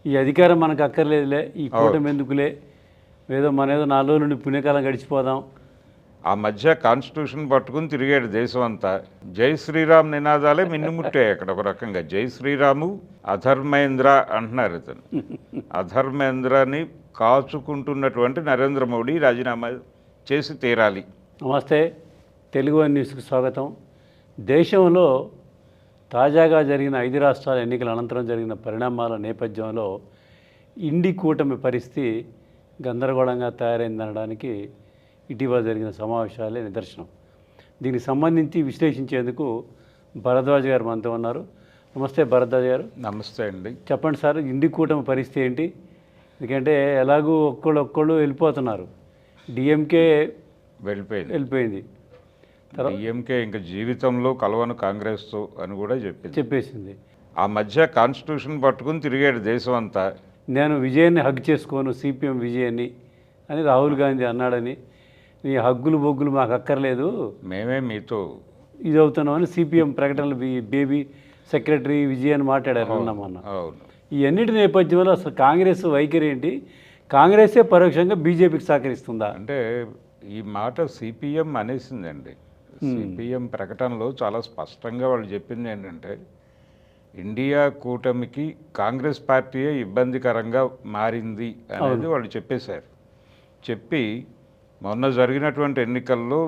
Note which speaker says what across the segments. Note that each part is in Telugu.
Speaker 1: ఈ అధికారం మనకు అక్కర్లేదులే, ఈ కూటమి ఎందుకులే, ఏదో మన ఏదో 4 రోజుల నుండి పుణ్యకాలం గడిచిపోదాం.
Speaker 2: ఆ మధ్య కాన్స్టిట్యూషన్ పట్టుకుని తిరిగాడు దేశం అంతా. జై శ్రీరామ్ నినాదాలే మిన్నుముట్టాయి అక్కడ ఒక రకంగా. జై శ్రీరాము అధర్మేంద్ర అంటున్నారు ఇతను. అధర్మేంద్రని కాచుకుంటున్నటువంటి నరేంద్ర మోడీ రాజీనామా చేసి తీరాలి.
Speaker 1: నమస్తే, తెలుగు వన్ న్యూస్కి స్వాగతం. దేశంలో తాజాగా జరిగిన 5 రాష్ట్రాల ఎన్నికల అనంతరం జరిగిన పరిణామాల నేపథ్యంలో ఇండి కూటమి పరిస్థితి గందరగోళంగా తయారైందనడానికి ఇటీవల జరిగిన సమావేశాలే నిదర్శనం. దీనికి సంబంధించి విశ్లేషించేందుకు భరద్వాజ్ గారు మనతో ఉన్నారు. నమస్తే భరద్వాజ్ గారు.
Speaker 2: నమస్తే అండి.
Speaker 1: చెప్పండి సార్, ఇండి కూటమి పరిస్థితి ఏంటి? ఎందుకంటే ఎలాగూ ఒక్కళ్ళు వెళ్ళిపోతున్నారు. డిఎంకే వెళ్ళిపోయింది.
Speaker 2: డిఎంకే ఇంకా జీవితంలో కలవను కాంగ్రెస్తో అని కూడా
Speaker 1: చెప్పేసింది.
Speaker 2: ఆ మధ్య కాన్స్టిట్యూషన్ పట్టుకుని తిరిగాడు దేశం అంతా.
Speaker 1: నేను విజయాన్ని హగ్ చేసుకోను, సిపిఎం విజయాన్ని అని రాహుల్ గాంధీ అన్నాడని, నీ హగ్గులు బొగ్గులు మాకు అక్కర్లేదు,
Speaker 2: మేమే మీతో
Speaker 1: ఇది అవుతున్నామని సిపిఎం ప్రకటనలు బేబీ సెక్రటరీ విజయ్ అని మాట్లాడారు అన్నమన్న.
Speaker 2: అవును.
Speaker 1: ఈ అన్నిటి నేపథ్యంలో అసలు కాంగ్రెస్ వైఖరి ఏంటి? కాంగ్రెసే పరోక్షంగా బీజేపీకి సహకరిస్తుందా?
Speaker 2: అంటే ఈ మాట సిపిఎం అనేసిందండి. సిపిఎం ప్రకటనలో చాలా స్పష్టంగా వాళ్ళు చెప్పింది ఏంటంటే, ఇండియా కూటమికి కాంగ్రెస్ పార్టీయే ఇబ్బందికరంగా మారింది అనేది వాళ్ళు చెప్పేశారు. చెప్పి మొన్న జరిగినటువంటి ఎన్నికల్లో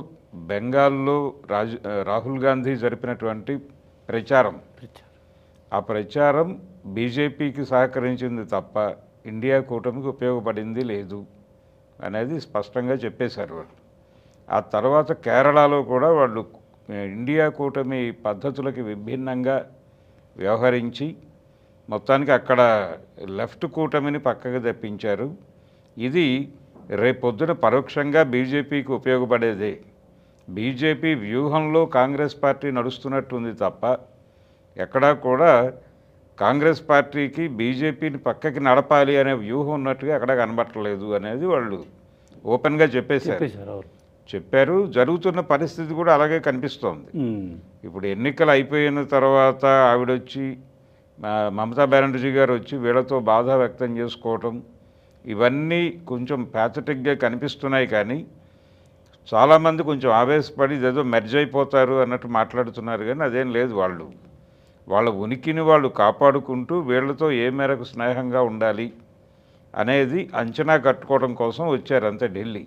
Speaker 2: బెంగాల్లో రాహుల్ గాంధీ జరిపినటువంటి ప్రచారం, ఆ ప్రచారం బీజేపీకి సహకరించింది తప్ప ఇండియా కూటమికి ఉపయోగపడింది లేదు అనేది స్పష్టంగా చెప్పేశారు వాళ్ళు. ఆ తర్వాత కేరళలో కూడా వాళ్ళు ఇండియా కూటమి పద్ధతులకి విభిన్నంగా వ్యవహరించి మొత్తానికి అక్కడ లెఫ్ట్ కూటమిని పక్కకు తెప్పించారు. ఇది రేపొద్దున పరోక్షంగా బీజేపీకి ఉపయోగపడేదే. బీజేపీ వ్యూహంలో కాంగ్రెస్ పార్టీ నడుస్తున్నట్టుంది తప్ప ఎక్కడా కూడా కాంగ్రెస్ పార్టీకి బీజేపీని పక్కకి నడపాలి అనే వ్యూహం ఉన్నట్టుగా ఎక్కడా కనబట్టలేదు అనేది వాళ్ళు ఓపెన్గా చెప్పారు. జరుగుతున్న పరిస్థితి కూడా అలాగే కనిపిస్తోంది. ఇప్పుడు ఎన్నికలు అయిపోయిన తర్వాత ఆవిడొచ్చి మమతా బెనర్జీ గారు వచ్చి వీళ్ళతో బాధ వ్యక్తం చేసుకోవటం, ఇవన్నీ కొంచెం ప్యాథటిక్గా కనిపిస్తున్నాయి. కానీ చాలామంది కొంచెం ఆవేశపడి ఇదేదో మెర్జ్ అయిపోతారు అన్నట్టు మాట్లాడుతున్నారు. కానీ అదేం లేదు. వాళ్ళ ఉనికిని వాళ్ళు కాపాడుకుంటూ వీళ్ళతో ఏ మేరకు స్నేహంగా ఉండాలి అనేది అంచనా కట్టుకోవడం కోసం వచ్చారు అంతే ఢిల్లీ.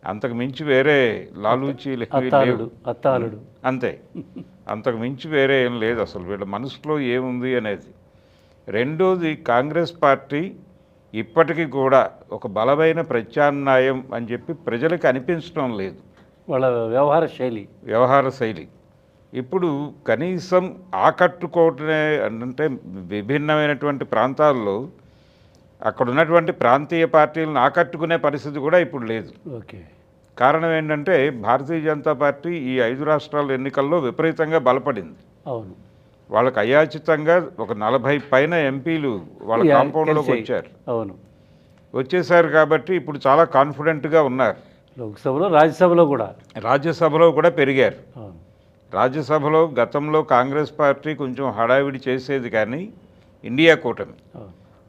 Speaker 2: అంతకు మించి వేరే లాలూచీలు అంతే, అంతకు మించి వేరే ఏం లేదు అసలు వీళ్ళ మనసులో ఏముంది అనేది. రెండోది, కాంగ్రెస్ పార్టీ ఇప్పటికీ కూడా ఒక బలమైన ప్రత్యామ్నాయం అని చెప్పి ప్రజలకు అనిపించడం లేదు.
Speaker 1: వాళ్ళ వ్యవహార శైలి
Speaker 2: ఇప్పుడు కనీసం ఆకట్టుకోవటమే అంటే విభిన్నమైనటువంటి ప్రాంతాల్లో అక్కడ ఉన్నటువంటి ప్రాంతీయ పార్టీలను ఆకట్టుకునే పరిస్థితి కూడా ఇప్పుడు లేదు. కారణం ఏంటంటే భారతీయ జనతా పార్టీ ఈ 5 రాష్ట్రాల ఎన్నికల్లో విపరీతంగా బలపడింది.
Speaker 1: అవును.
Speaker 2: వాళ్ళకి అయాచితంగా ఒక 40 పైన ఎంపీలు వాళ్ళ కాంపౌండ్లోకి వచ్చారు.
Speaker 1: అవును,
Speaker 2: వచ్చేసారు. కాబట్టి ఇప్పుడు చాలా కాన్ఫిడెంట్గా ఉన్నారు.
Speaker 1: లోక్సభలో రాజ్యసభలో కూడా
Speaker 2: పెరిగారు. రాజ్యసభలో గతంలో కాంగ్రెస్ పార్టీ కొంచెం హడావిడి చేసేది, కానీ ఇండియా కూటమి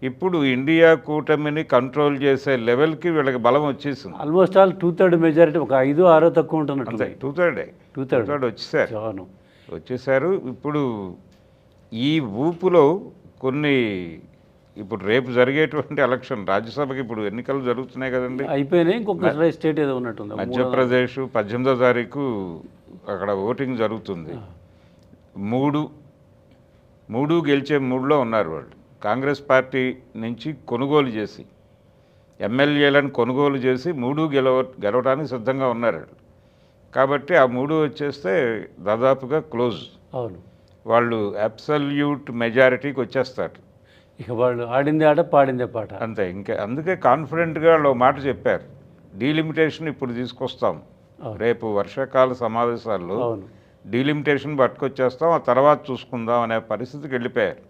Speaker 2: ఇప్పుడు ఇండియా కూటమిని కంట్రోల్ చేసే లెవెల్కి వీళ్ళకి బలం వచ్చేసింది.
Speaker 1: ఆల్మోస్ట్ ఆల్ 2/3 మెజారిటీ, ఒక 5-6 తక్కువ ఉంటున్నట్టు.
Speaker 2: 2/3 వచ్చేసారు. ఇప్పుడు ఈ ఊపులో కొన్ని ఇప్పుడు రేపు జరిగేటువంటి ఎలక్షన్, రాజ్యసభకి ఇప్పుడు ఎన్నికలు జరుగుతున్నాయి కదండి,
Speaker 1: అయిపోయినాయి. ఇంకొక స్టేట్ ఏదో ఉన్నట్టుంది,
Speaker 2: మధ్యప్రదేశ్ 18వ తారీఖు అక్కడ ఓటింగ్ జరుగుతుంది. 3 గెలిచే 3లో ఉన్నారు వాళ్ళు. కాంగ్రెస్ పార్టీ నుంచి కొనుగోలు చేసి ఎమ్మెల్యేలను కొనుగోలు చేసి 3 గెలవడానికి సిద్ధంగా ఉన్నారు. కాబట్టి ఆ 3 వచ్చేస్తే దాదాపుగా క్లోజ్.
Speaker 1: అవును,
Speaker 2: వాళ్ళు అబ్సల్యూట్ మెజారిటీకి వచ్చేస్తారు.
Speaker 1: ఇక వాళ్ళు ఆడిందే ఆట, పాడిందే పాట
Speaker 2: అంతే. ఇంకా అందుకే కాన్ఫిడెంట్గా వాళ్ళు మాట చెప్పారు, డీలిమిటేషన్ ఇప్పుడు తీసుకొస్తాం, రేపు వర్షాకాల సమావేశాల్లో డీలిమిటేషన్ పట్టుకొచ్చేస్తాం, ఆ తర్వాత చూసుకుందాం అనే పరిస్థితికి వెళ్ళిపోయారు.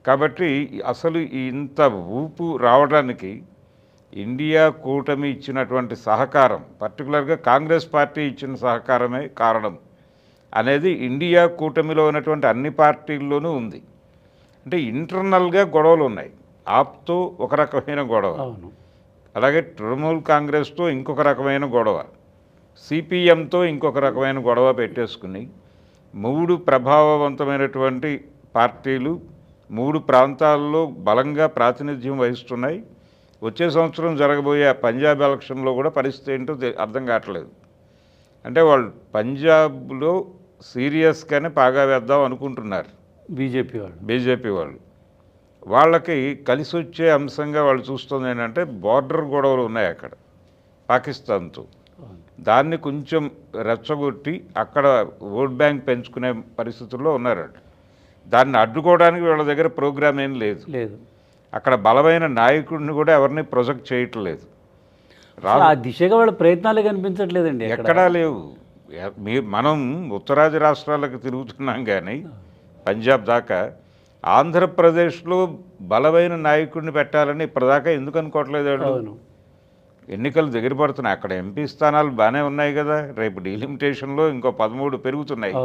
Speaker 2: కాబట్టి అసలు ఇంత ఊపు రావడానికి ఇండియా కూటమి ఇచ్చినటువంటి సహకారం, పర్టికులర్గా కాంగ్రెస్ పార్టీ ఇచ్చిన సహకారమే కారణం అనేది ఇండియా కూటమిలో ఉన్నటువంటి అన్ని పార్టీల్లోనూ ఉంది. అంటే ఇంటర్నల్గా గొడవలు ఉన్నాయి. ఆప్తో ఒక రకమైన గొడవ,
Speaker 1: అవును.
Speaker 2: అలాగే తృణమూల్ కాంగ్రెస్తో ఇంకొక రకమైన గొడవ, సిపిఎంతో ఇంకొక రకమైన గొడవ పెట్టేసుకుని 3 ప్రభావవంతమైనటువంటి పార్టీలు 3 ప్రాంతాల్లో బలంగా ప్రాతినిధ్యం వహిస్తున్నాయి. వచ్చే సంవత్సరం జరగబోయే పంజాబ్ ఎలక్షన్లో కూడా పరిస్థితి ఏంటో అర్థం కావట్లేదు. అంటే వాళ్ళు పంజాబ్లో సీరియస్గానే పాగా వేద్దాం అనుకుంటున్నారు బీజేపీ వాళ్ళు. వాళ్ళకి కలిసి వచ్చే అంశంగా వాళ్ళు చూస్తుంది ఏంటంటే బార్డర్ గొడవలు ఉన్నాయి అక్కడ పాకిస్తాన్తో. దాన్ని కొంచెం రెచ్చగొట్టి అక్కడ ఓట్ బ్యాంక్ పెంచుకునే పరిస్థితుల్లో ఉన్నారు. దాన్ని అడ్డుకోవడానికి వీళ్ళ దగ్గర ప్రోగ్రామ్ ఏం లేదు. అక్కడ బలమైన నాయకుడిని కూడా ఎవరిని ప్రొజెక్ట్ చేయట్లేదు.
Speaker 1: ఆ దిశగా వాళ్ళ ప్రయత్నాలే కనిపించట్లేదండి,
Speaker 2: ఎక్కడా లేవు. మనం ఉత్తరాది రాష్ట్రాలకు తిరుగుతున్నాం కానీ పంజాబ్ దాకా, ఆంధ్రప్రదేశ్లో బలమైన నాయకుడిని పెట్టాలని ఇప్పటిదాకా ఎందుకు అనుకోవట్లేదు వాళ్ళు? ఎన్నికలు దగ్గర పడుతున్నాయి, అక్కడ ఎంపీ స్థానాలు బాగానే ఉన్నాయి కదా, రేపు డీలిమిటేషన్లో ఇంకో 13 పెరుగుతున్నాయి.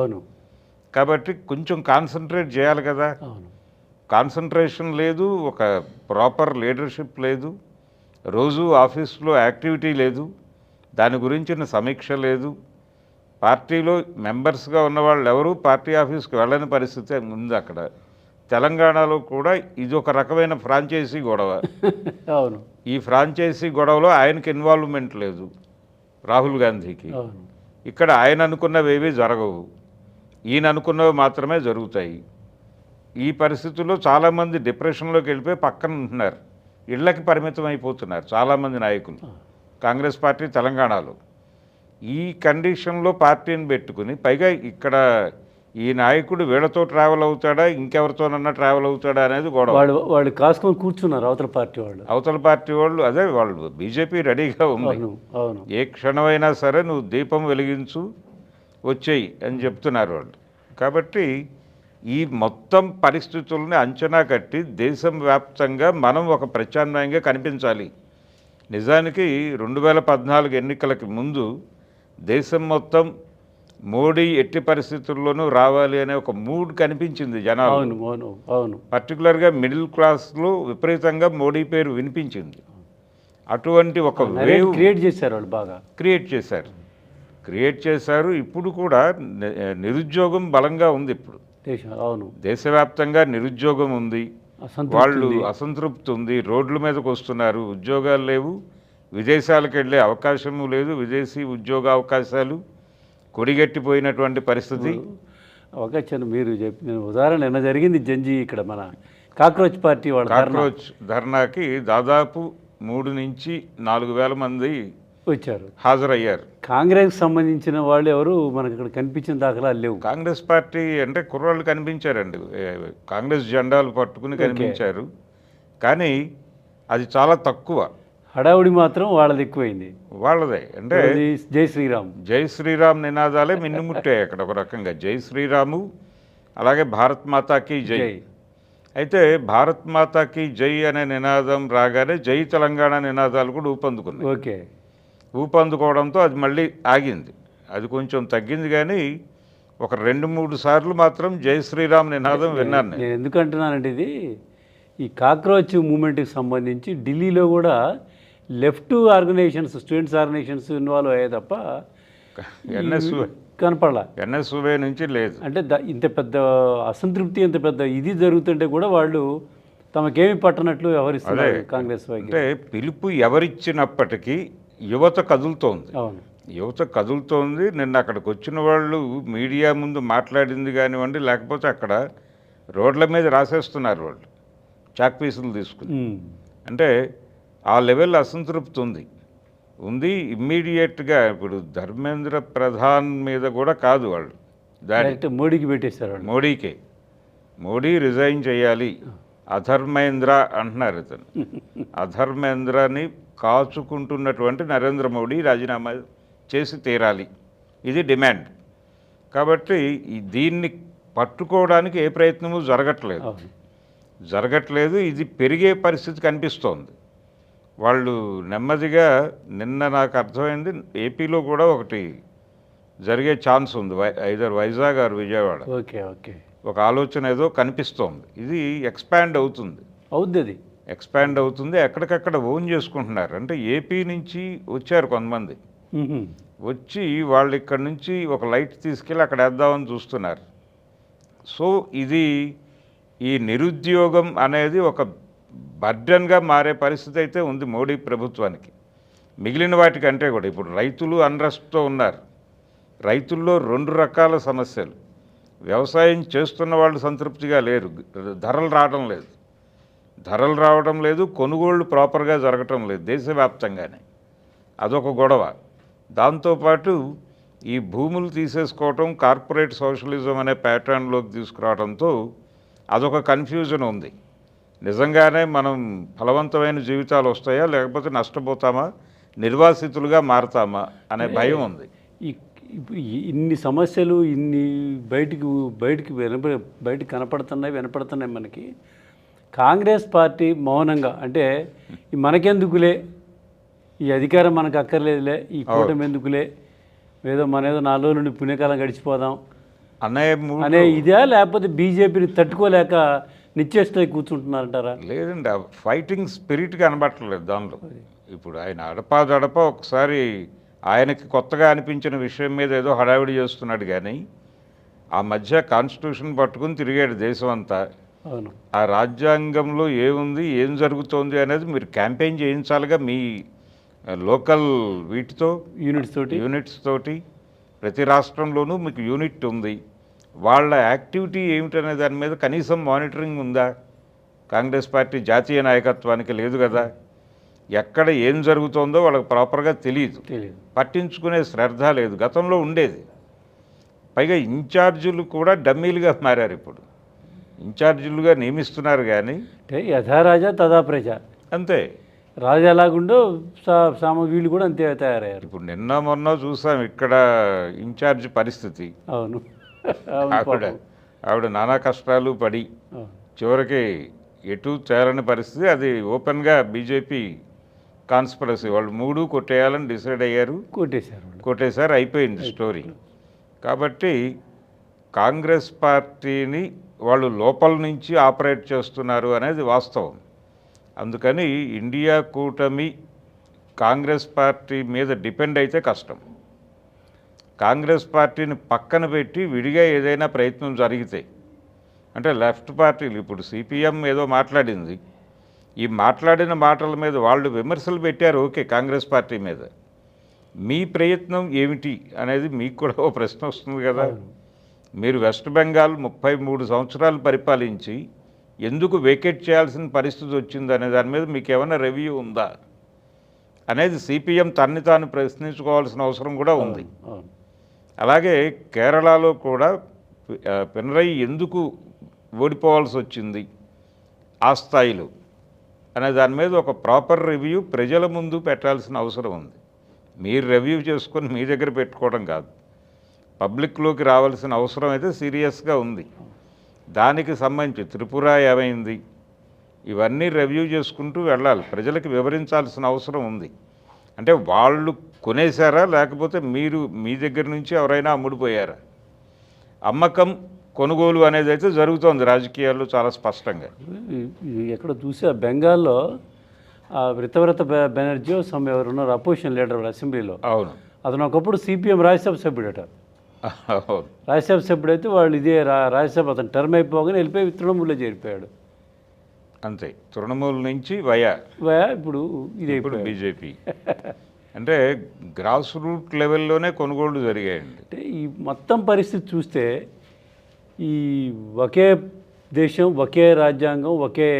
Speaker 2: కాబట్టి కొంచెం కాన్సన్ట్రేట్ చేయాలి కదా. కాన్సన్ట్రేషన్ లేదు, ఒక ప్రాపర్ లీడర్షిప్ లేదు, రోజు ఆఫీస్లో యాక్టివిటీ లేదు, దాని గురించిన సమీక్ష లేదు. పార్టీలో మెంబర్స్గా ఉన్నవాళ్ళు ఎవరు పార్టీ ఆఫీస్కి వెళ్ళని పరిస్థితి ఉంది అక్కడ. తెలంగాణలో కూడా ఇది ఒక రకమైన ఫ్రాంచైజీ గొడవ.
Speaker 1: అవును.
Speaker 2: ఈ ఫ్రాంచైజీ గొడవలో ఆయనకి ఇన్వాల్వ్మెంట్ లేదు, రాహుల్ గాంధీకి. ఇక్కడ ఆయన అనుకున్నవి ఏవి జరగవు, ఈయన అనుకున్నవి మాత్రమే జరుగుతాయి. ఈ పరిస్థితుల్లో చాలామంది డిప్రెషన్లోకి వెళ్ళిపోయి పక్కన ఉంటున్నారు, ఇళ్ళకి పరిమితం అయిపోతున్నారు చాలామంది నాయకులు కాంగ్రెస్ పార్టీ తెలంగాణలో. ఈ కండిషన్లో పార్టీని పెట్టుకుని, పైగా ఇక్కడ ఈ నాయకుడు వీళ్ళతో ట్రావెల్ అవుతాడా ఇంకెవరితోనన్నా ట్రావెల్ అవుతాడా అనేది గొడవ.
Speaker 1: వాళ్ళు కాసుకొని కూర్చున్నారు అవతల పార్టీ వాళ్ళు.
Speaker 2: అదే వాళ్ళు బీజేపీ రెడీగా ఉంది, ఏ క్షణమైనా సరే నువ్వు దీపం వెలిగించు వచ్చేయి అని చెప్తున్నారు వాళ్ళు. కాబట్టి ఈ మొత్తం పరిస్థితుల్ని అంచనా కట్టి దేశం వ్యాప్తంగా మనం ఒక ప్రత్యామ్నాయంగా కనిపించాలి. నిజానికి 2014 ఎన్నికలకి ముందు దేశం మొత్తం మోడీ ఎట్టి పరిస్థితుల్లోనూ రావాలి అనే ఒక మూడ్ కనిపించింది జనాలు. పర్టికులర్గా మిడిల్ క్లాస్లో విపరీతంగా మోడీ పేరు వినిపించింది. అటువంటి ఒక వేవ్ క్రియేట్ చేశారు. ఇప్పుడు కూడా నిరుద్యోగం బలంగా ఉంది. ఇప్పుడు దేశవ్యాప్తంగా నిరుద్యోగం ఉంది, వాళ్ళు అసంతృప్తి ఉంది, రోడ్ల మీదకి వస్తున్నారు, ఉద్యోగాలు లేవు, విదేశాలకు వెళ్ళే అవకాశము లేదు, విదేశీ ఉద్యోగ అవకాశాలు కొడిగట్టిపోయినటువంటి పరిస్థితి.
Speaker 1: అవకాశం మీరు చెప్పిన ఉదాహరణ నిన్న జరిగింది జంజీ, ఇక్కడ మన కాక్రోచ్ పార్టీ వాళ్ళు
Speaker 2: కాక్రోచ్ ధర్నాకి దాదాపు 3 నుంచి 4 వేల మంది
Speaker 1: వచ్చారు,
Speaker 2: హాజరయ్యారు.
Speaker 1: కాంగ్రెస్ సంబంధించిన వాళ్ళు ఎవరు మనకి ఇక్కడ కనిపించిన దాఖలాలు లేవు.
Speaker 2: కాంగ్రెస్ పార్టీ అంటే కుర్రాళ్ళు కనిపించారండి, కాంగ్రెస్ జెండాలు పట్టుకుని కనిపించారు, కానీ అది చాలా తక్కువ.
Speaker 1: హడావుడి మాత్రం వాళ్ళది ఎక్కువైంది.
Speaker 2: వాళ్ళదే అంటే జై శ్రీరామ్ నినాదాలే మిన్నుముట్టాయి అక్కడ ఒక రకంగా. జై శ్రీరాము, అలాగే భారత్ మాతాకి జై. అయితే భారత్ మాతాకి జై అనే నినాదం రాగానే జై తెలంగాణ నినాదాలు కూడా ఊపందుకున్నాయి. ఊపందుకోవడంతో అది మళ్ళీ ఆగింది, అది కొంచెం తగ్గింది. కానీ ఒక 2-3 సార్లు మాత్రం జై శ్రీరామ్ నినాదం విన్నాను
Speaker 1: నేను. ఎందుకంటున్నానంటే ఇది ఈ కాక్రోచ్ మూమెంట్కి సంబంధించి ఢిల్లీలో కూడా left organisations, students organisations involve అయ్యాయి తప్ప కనపడలా.
Speaker 2: ఎన్ఎస్యుఏ నుంచి లేదు.
Speaker 1: అంటే ఇంత పెద్ద అసంతృప్తి, ఇంత పెద్ద ఇది జరుగుతుంటే కూడా వాళ్ళు తమకేమి పట్టనట్లు వ్యవహరిస్తున్నారు కాంగ్రెస్.
Speaker 2: అంటే పిలుపు ఎవరిచ్చినప్పటికీ యువత కదులుతోంది. యువత కదులుతోంది. నిన్న అక్కడికి వచ్చిన వాళ్ళు మీడియా ముందు మాట్లాడింది కానివ్వండి, లేకపోతే అక్కడ రోడ్ల మీద రాసేస్తున్నారు వాళ్ళు చాక్ పీసులు తీసుకుని. అంటే ఆ లెవెల్ అసంతృప్తి ఉంది. ఇమ్మీడియట్గా ఇప్పుడు ధర్మేంద్ర ప్రధాన్ మీద కూడా కాదు వాళ్ళు
Speaker 1: దాని మోడీకి పెట్టేస్తారు.
Speaker 2: మోడీ రిజైన్ చేయాలి, అధర్మేంద్ర అంటున్నారు ఇతను. అధర్మేంద్రని కాచుకుంటున్నటువంటి నరేంద్ర మోడీ రాజీనామా చేసి తీరాలి, ఇది డిమాండ్. కాబట్టి దీన్ని పట్టుకోవడానికి ఏ ప్రయత్నము జరగట్లేదు. ఇది పెరిగే పరిస్థితి కనిపిస్తోంది. వాళ్ళు నెమ్మదిగా, నిన్న నాకు అర్థమైంది ఏపీలో కూడా ఒకటి జరిగే ఛాన్స్ ఉంది, ఐదర్ వైజాగ్ ఆర్ విజయవాడ. ఒక ఆలోచన ఏదో కనిపిస్తోంది. ఇది ఎక్స్పాండ్ అవుతుంది. ఎక్స్పాండ్ అవుతుంది, ఎక్కడికక్కడ ఓన్ చేసుకుంటున్నారు. అంటే ఏపీ నుంచి వచ్చారు కొంతమంది,
Speaker 1: మ్హూ.
Speaker 2: వచ్చి వాళ్ళు ఇక్కడ నుంచి ఒక లైట్ తీసుకెళ్ళి అక్కడ వేద్దామని చూస్తున్నారు. సో ఇది ఈ నిరుద్యోగం అనేది ఒక బర్డన్గా మారే పరిస్థితి అయితే ఉంది మోడీ ప్రభుత్వానికి. మిగిలిన వాటికంటే కూడా ఇప్పుడు రైతులు అన్రెస్ట్తో ఉన్నారు. రైతుల్లో 2 రకాల సమస్యలు. వ్యవసాయం చేస్తున్న వాళ్ళు సంతృప్తిగా లేరు, ధరలు రావడం లేదు, కొనుగోళ్ళు ప్రాపర్గా జరగటం లేదు దేశవ్యాప్తంగానే, అదొక గొడవ. దాంతోపాటు ఈ భూములు తీసేసుకోవటం, కార్పొరేట్ సోషలిజం అనే ప్యాటర్న్లోకి తీసుకురావడంతో అదొక కన్ఫ్యూజన్ ఉంది. నిజంగానే మనం ఫలవంతమైన జీవితాలు వస్తాయా, లేకపోతే నష్టపోతామా, నిర్వాసితులుగా మారతామా అనే భయం ఉంది.
Speaker 1: ఇప్పుడు ఇన్ని సమస్యలు ఇన్ని బయటికి వినపడుతున్నాయి మనకి. కాంగ్రెస్ పార్టీ మౌనంగా అంటే ఈ మనకెందుకులే, ఈ అధికారం మనకు అక్కర్లేదులే, ఈ కూటమి ఎందుకులే, ఏదో 4 రోజుల నుండి పుణ్యకాలం గడిచిపోదాం అనే ఇదే, లేకపోతే బీజేపీని తట్టుకోలేక నిశ్చేష్టై కూర్చుంటున్నారంటారా?
Speaker 2: లేదండి, ఆ ఫైటింగ్ స్పిరిట్ కనబట్టలేదు దానిలో. ఇప్పుడు ఆయన అడపా ఒకసారి ఆయనకి కొత్తగా అనిపించిన విషయం మీద ఏదో హడావిడి చేస్తున్నాడు, కానీ ఆ మధ్య కాన్స్టిట్యూషన్ పట్టుకుని తిరిగాడు దేశం అంతా.
Speaker 1: అవును,
Speaker 2: ఆ రాజ్యాంగంలో ఏముంది, ఏం జరుగుతోంది అనేది మీరు క్యాంపెయిన్ చేయించాలిగా మీ లోకల్ వీటితో, యూనిట్స్ తోటి. ప్రతి రాష్ట్రంలోనూ మీకు యూనిట్ ఉంది, వాళ్ళ యాక్టివిటీ ఏమిటనే దాని మీద కనీసం మానిటరింగ్ ఉందా? కాంగ్రెస్ పార్టీ జాతీయ నాయకత్వానికి లేదు కదా. ఎక్కడ ఏం జరుగుతోందో వాళ్ళకి ప్రాపర్గా తెలియదు, పట్టించుకునే శ్రద్ధ లేదు. గతంలో ఉండేది. పైగా ఇన్ఛార్జీలు కూడా డమ్మీలుగా మారారు. ఇప్పుడు ఇన్ఛార్జీలుగా నియమిస్తున్నారు, కానీ
Speaker 1: యథారాజా తదా ప్రజ,
Speaker 2: అంతే.
Speaker 1: రాజు ఎలాగుండో వీళ్ళు కూడా అంతే తయారయ్యారు.
Speaker 2: ఇప్పుడు నిన్న మొన్న చూసాం ఇక్కడ ఇన్ఛార్జ్ పరిస్థితి.
Speaker 1: అవును,
Speaker 2: ఆవిడ నానా కష్టాలు పడి చివరికి ఎటు చేరని పరిస్థితి. అది ఓపెన్గా బీజేపీ కాన్స్పిరసీ, వాళ్ళు 3 కొట్టేయాలని డిసైడ్ అయ్యారు, కొట్టేశారు, అయిపోయింది స్టోరీ. కాబట్టి కాంగ్రెస్ పార్టీని వాళ్ళు లోపల నుంచి ఆపరేట్ చేస్తున్నారు అనేది వాస్తవం. అందుకని ఇండియా కూటమి కాంగ్రెస్ పార్టీ మీద డిపెండ్ అయితే కష్టం. కాంగ్రెస్ పార్టీని పక్కన పెట్టి విడిగా ఏదైనా ప్రయత్నం జరిగితే, అంటే లెఫ్ట్ పార్టీలు, ఇప్పుడు సిపిఎం ఏదో మాట్లాడింది, ఈ మాట్లాడిన మాటల మీద వాళ్ళు విమర్శలు పెట్టారు, ఓకే, కాంగ్రెస్ పార్టీ మీద. మీ ప్రయత్నం ఏమిటి అనేది మీకు కూడా ఓ ప్రశ్న వస్తుంది కదా. మీరు వెస్ట్ బెంగాల్ 33 సంవత్సరాలు పరిపాలించి ఎందుకు వేకేట్ చేయాల్సిన పరిస్థితి వచ్చింది అనే దాని మీద మీకు ఏమైనా రివ్యూ ఉందా అనేది సిపిఎం తన్ని తాను ప్రశ్నించుకోవాల్సిన అవసరం కూడా ఉంది. అలాగే కేరళలో కూడా పినరయి ఎందుకు ఓడిపోవాల్సి వచ్చింది ఆ స్థాయిలో అనే దాని మీద ఒక ప్రాపర్ రివ్యూ ప్రజల ముందు పెట్టాల్సిన అవసరం ఉంది. మీరు రివ్యూ చేసుకొని మీ దగ్గర పెట్టుకోవడం కాదు, పబ్లిక్లోకి రావాల్సిన అవసరం అయితే సీరియస్గా ఉంది. దానికి సంబంధించి త్రిపుర ఏమైంది, ఇవన్నీ రివ్యూ చేసుకుంటూ వెళ్ళాలి, ప్రజలకు వివరించాల్సిన అవసరం ఉంది. అంటే వాళ్ళు కొనేశారా, లేకపోతే మీరు మీ దగ్గర నుంచి ఎవరైనా అమ్ముడిపోయారా? అమ్మకం కొనుగోలు అనేది అయితే జరుగుతోంది రాజకీయాల్లో చాలా స్పష్టంగా.
Speaker 1: ఎక్కడ చూసా బెంగాల్లో రితవ్రత బెనర్జీ ఎవరున్నారు అపోజిషన్ లీడర్ అసెంబ్లీలో,
Speaker 2: అవును,
Speaker 1: అతను ఒకప్పుడు సిపిఎం రాజ్యసభ సభ్యుడట. రాజ్యసభ సభ్యుడైతే వాళ్ళు ఇదే రాజ్యసభ అతను టర్మ్ అయిపోగానే వెళ్ళిపోయి తృణమూల్లో చేరిపోయాడు.
Speaker 2: అంతే, తృణమూల్ నుంచి వయా
Speaker 1: ఇప్పుడు
Speaker 2: బీజేపీ. అంటే గ్రాస్ రూట్ లెవెల్లోనే కొనుగోళ్లు జరిగాయండి.
Speaker 1: అంటే ఈ మొత్తం పరిస్థితి చూస్తే ఈ ఒకే దేశం, ఒకే రాజ్యాంగం, ఒకే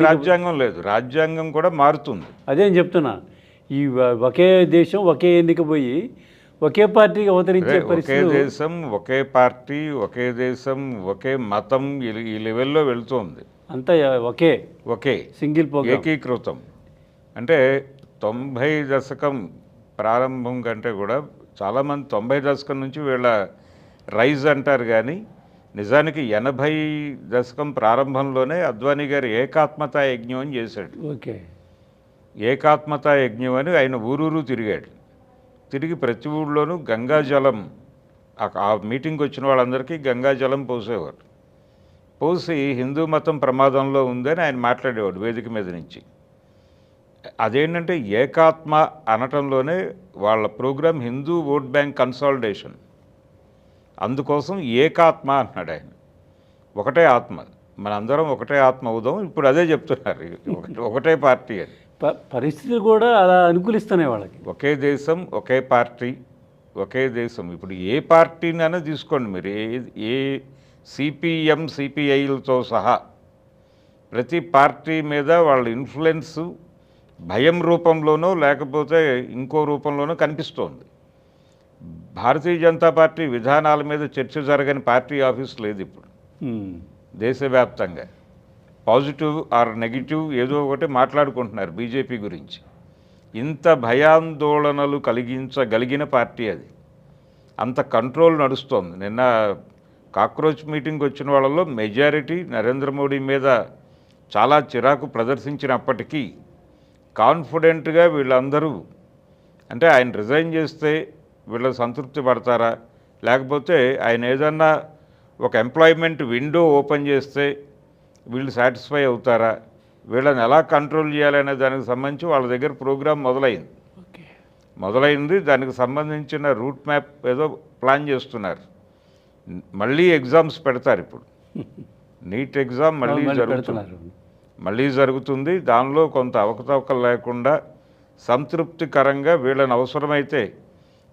Speaker 2: రాజ్యాంగం లేదు, రాజ్యాంగం కూడా మారుతుంది.
Speaker 1: అదేం చెప్తున్నా, ఈ ఒకే దేశం ఒకే ఎన్నిక పోయి ఒకే పార్టీకి అవతరించే పరిస్థితి.
Speaker 2: ఒకే దేశం, ఒకే పార్టీ, ఒకే దేశం, ఒకే మతం, ఈ లెవెల్లో వెళుతోంది.
Speaker 1: అంతా ఒకే సింగిల్
Speaker 2: ఏకీకృతం. అంటే 90 దశకం ప్రారంభం కంటే కూడా చాలామంది 90 దశకం నుంచి వీళ్ళ రైజ్ అంటారు, కానీ నిజానికి 80 దశకం ప్రారంభంలోనే అద్వానీ గారు ఏకాత్మతా యజ్ఞం అని చేశాడు. ఏకాత్మతా యజ్ఞం అని ఆయన ఊరూరు తిరిగాడు. తిరిగి ప్రతి ఊళ్ళోనూ గంగాజలం, ఆ మీటింగ్కి వచ్చిన వాళ్ళందరికీ గంగాజలం పోసేవారు. పోసి హిందూ మతం ప్రమాదంలో ఉందని ఆయన మాట్లాడేవాడు వేదిక మీద నుంచి. అదేంటంటే ఏకాత్మ అనటంలోనే వాళ్ళ programme Hindu vote bank consolidation. అందుకోసం ఏకాత్మ అంటున్నాడు ఆయన. ఒకటే ఆత్మ, మనందరం ఒకటే ఆత్మ అవుదాం. ఇప్పుడు అదే చెప్తున్నారు, ఒకటే పార్టీ అని.
Speaker 1: పరిస్థితులు కూడా అలా అనుకూలిస్తున్నాయి వాళ్ళకి.
Speaker 2: ఒకే దేశం, ఒకే పార్టీ, ఒకే దేశం. ఇప్పుడు ఏ పార్టీనైనా తీసుకోండి మీరు, ఏ సిపిఎం సిపిఐలతో సహా ప్రతి పార్టీ మీద వాళ్ళ ఇన్ఫ్లుయెన్స్ భయం రూపంలోనో లేకపోతే ఇంకో రూపంలోనో కనిపిస్తోంది. భారతీయ జనతా పార్టీ విధానాల మీద చర్చ జరగని పార్టీ ఆఫీస్ లేదు ఇప్పుడు దేశవ్యాప్తంగా. పాజిటివ్ ఆర్ నెగిటివ్ ఏదో ఒకటి మాట్లాడుకుంటున్నారు బీజేపీ గురించి. ఇంత భయాందోళనలు కలిగించగలిగిన పార్టీ అది. అంత కంట్రోల్ నడుస్తోంది. నిన్న కాక్రోచ్ మీటింగ్ వచ్చిన వాళ్ళలో మెజారిటీ నరేంద్ర మోడీ మీద చాలా చిరాకు ప్రదర్శించినప్పటికీ కాన్ఫిడెంట్గా వీళ్ళందరూ, అంటే ఆయన రిజైన్ చేస్తే వీళ్ళు సంతృప్తి పడతారా, లేకపోతే ఆయన ఏదన్నా ఒక ఎంప్లాయ్మెంట్ విండో ఓపెన్ చేస్తే వీళ్ళు సాటిస్ఫై అవుతారా, వీళ్ళని ఎలా కంట్రోల్ చేయాలనే దానికి సంబంధించి వాళ్ళ దగ్గర ప్రోగ్రాం మొదలైంది. దానికి సంబంధించిన రూట్ మ్యాప్ ఏదో ప్లాన్ చేస్తున్నారు. మళ్ళీ ఎగ్జామ్స్ పెడతారు ఇప్పుడు. నీట్ ఎగ్జామ్ మళ్ళీ జరుగుతుంది. దానిలో కొంత అవకతవకలు లేకుండా సంతృప్తికరంగా వీళ్ళని అవసరమైతే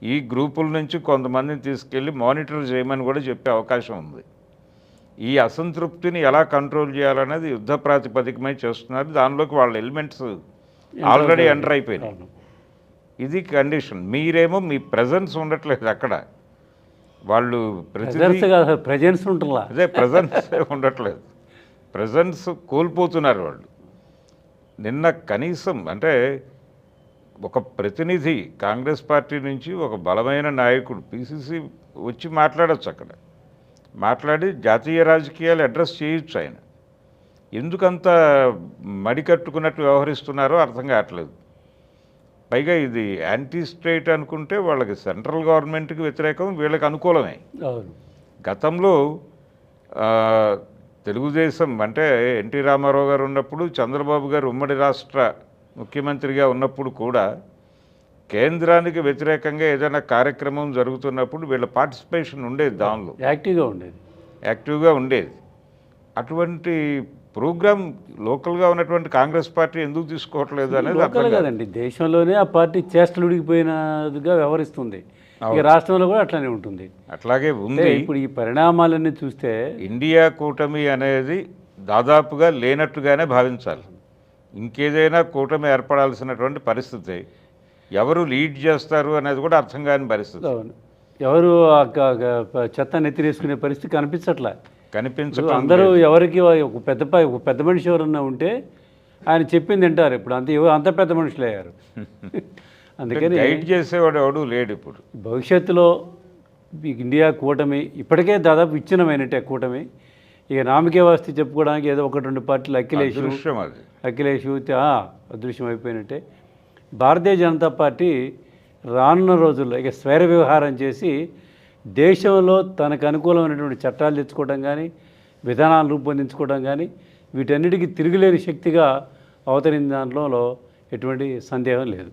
Speaker 2: ఈ గ్రూపుల నుంచి కొంతమందిని తీసుకెళ్ళి మానిటర్ చేయమని కూడా చెప్పే అవకాశం ఉంది. ఈ అసంతృప్తిని ఎలా కంట్రోల్ చేయాలనేది యుద్ధ ప్రాతిపదికమై చేస్తున్నారు. దానిలోకి వాళ్ళ ఎలిమెంట్స్ ఆల్రెడీ ఎంటర్ అయిపోయినాయి. ఇది కండిషన్. మీరేమో మీ ప్రెజెన్స్ ఉండట్లేదు అక్కడ. వాళ్ళు
Speaker 1: ప్రెజెన్స్ ఉంటుందా?
Speaker 2: అదే ప్రెజెన్స్ ఉండట్లేదు. ప్రెజెన్స్ కోల్పోతున్నారు వాళ్ళు. నిన్న కనీసం అంటే ఒక ప్రతినిధి కాంగ్రెస్ పార్టీ నుంచి ఒక బలమైన నాయకుడు పిసిసి వచ్చి మాట్లాడచ్చు, అక్కడ మాట్లాడి జాతీయ రాజకీయాలు అడ్రస్ చేయొచ్చు. ఆయన ఎందుకంత మడికట్టుకున్నట్టు వ్యవహరిస్తున్నారో అర్థం కావట్లేదు. పైగా ఇది యాంటీ స్టేట్ అనుకుంటే వాళ్ళకి సెంట్రల్ గవర్నమెంట్కి వ్యతిరేకం, వీళ్ళకి అనుకూలమే. గతంలో తెలుగుదేశం అంటే ఎన్టీ రామారావు గారు ఉన్నప్పుడు, చంద్రబాబు గారు ఉమ్మడి రాష్ట్ర ముఖ్యమంత్రిగా ఉన్నప్పుడు కూడా కేంద్రానికి వ్యతిరేకంగా ఏదైనా కార్యక్రమం జరుగుతున్నప్పుడు వీళ్ళ పార్టిసిపేషన్ ఉండేది, దానిలో యాక్టివ్గా ఉండేది. అటువంటి ప్రోగ్రాం లోకల్గా ఉన్నటువంటి కాంగ్రెస్ పార్టీ ఎందుకు తీసుకోవట్లేదు అనేది అర్థం
Speaker 1: కాదండి. దేశంలోనే ఆ పార్టీ చేష్టలు ఉడికిపోయినదిగా వ్యవహరిస్తుంది. ఇక రాష్ట్రంలో కూడా అట్లానే ఉంటుంది.
Speaker 2: అట్లాగే ఉంది.
Speaker 1: ఇప్పుడు ఈ పరిణామాలన్నీ చూస్తే
Speaker 2: ఇండియా కూటమి అనేది దాదాపుగా లేనట్టుగానే భావించాలి. ఇంకేదైనా కూటమి ఏర్పడాల్సినటువంటి పరిస్థితి, ఎవరు లీడ్ చేస్తారు అనేది కూడా అర్థం కాని పరిస్థితి.
Speaker 1: ఎవరు చెత్త నెత్తిరేసుకునే పరిస్థితి కనిపించట్లేదు.
Speaker 2: అందరూ
Speaker 1: ఎవరికి ఒక పెద్ద మనిషి ఎవరన్నా ఉంటే ఆయన చెప్పింది వింటారు. ఇప్పుడు అంత పెద్ద మనుషులు అయ్యారు. అందుకని
Speaker 2: గైడ్ చేసేవాడు ఎవడు లేడు. ఇప్పుడు
Speaker 1: భవిష్యత్తులో ఇండియా కూటమి ఇప్పటికే దాదాపు విచ్ఛిన్నమైనట్టే కూటమి. ఇక నామకే వాస్తి చెప్పుకోవడానికి ఏదో ఒకటి రెండు పార్టీలు అఖిలేష్ అదృశ్యం అయిపోయినట్టే. భారతీయ జనతా పార్టీ రానున్న రోజుల్లో ఇక స్వైర వ్యవహారం చేసి దేశంలో తనకు అనుకూలమైనటువంటి చట్టాలు తెచ్చుకోవడం కానీ, విధానాలు రూపొందించుకోవడం కానీ, వీటన్నిటికీ తిరుగులేని శక్తిగా అవతరించిన దాంట్లో ఎటువంటి సందేహం లేదు.